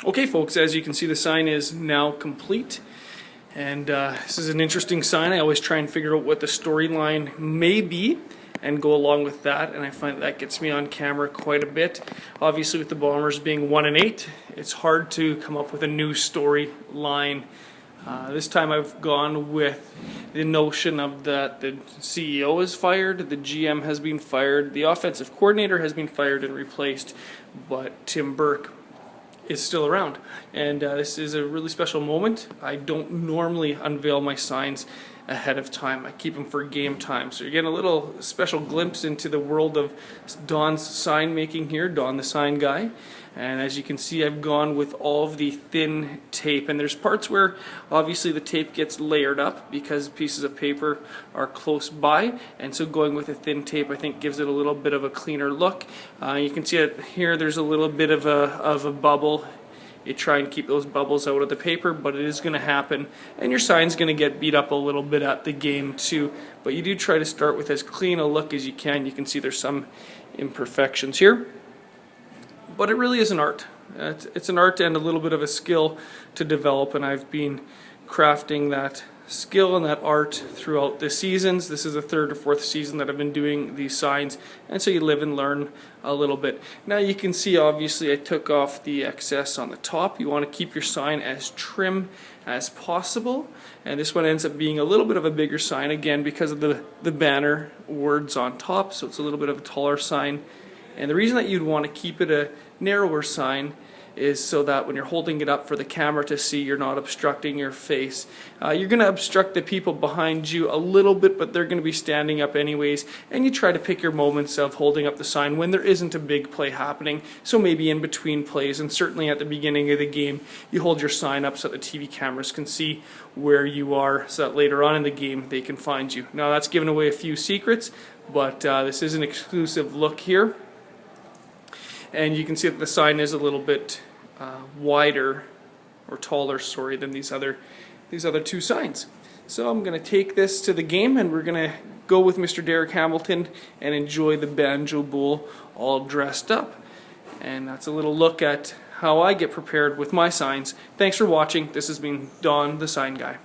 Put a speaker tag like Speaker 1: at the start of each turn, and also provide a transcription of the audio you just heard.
Speaker 1: Okay folks, as you can see, the sign is now complete, and this is an interesting sign. I always try and figure out what the storyline may be and go along with that, and I find that gets me on camera quite a bit. Obviously with the Bombers being 1-8, it's hard to come up with a new storyline. This time I've gone with the notion of that the CEO is fired, the GM has been fired, the offensive coordinator has been fired and replaced, but Tim Burke is still around, and this is a really special moment. I don't normally unveil my signs ahead of time. I keep them for game time, so you're getting a little special glimpse into the world of Don's sign making here, Don the sign guy. And as you can see, I've gone with all of the thin tape, and there's parts where obviously the tape gets layered up because pieces of paper are close by, and so going with a thin tape I think gives it a little bit of a cleaner look. You can see it here, there's a little bit of a bubble. You try and keep those bubbles out of the paper, but it is going to happen, and your sign's going to get beat up a little bit at the game too, but you do try to start with as clean a look as you can. You can see there's some imperfections here, but it really is an art. It's an art and a little bit of a skill to develop, and I've been crafting that skill and that art throughout the seasons. This is the third or fourth season that I've been doing these signs, and so you live and learn a little bit. Now you can see obviously I took off the excess on the top. You want to keep your sign as trim as possible, and this one ends up being a little bit of a bigger sign again because of the banner words on top, so it's a little bit of a taller sign. And the reason that you'd want to keep it a narrower sign is so that when you're holding it up for the camera to see, you're not obstructing your face. You're going to obstruct the people behind you a little bit, but they're going to be standing up anyways, and you try to pick your moments of holding up the sign when there isn't a big play happening, so maybe in between plays, and certainly at the beginning of the game you hold your sign up so that the TV cameras can see where you are, so that later on in the game they can find you. Now that's giving away a few secrets, but this is an exclusive look here. And you can see that the sign is a little bit wider or taller, sorry, than these other two signs. So I'm going to take this to the game, and we're going to go with Mr. Derek Hamilton and enjoy the Banjo Bowl all dressed up. And that's a little look at how I get prepared with my signs. Thanks for watching. This has been Don the Sign Guy.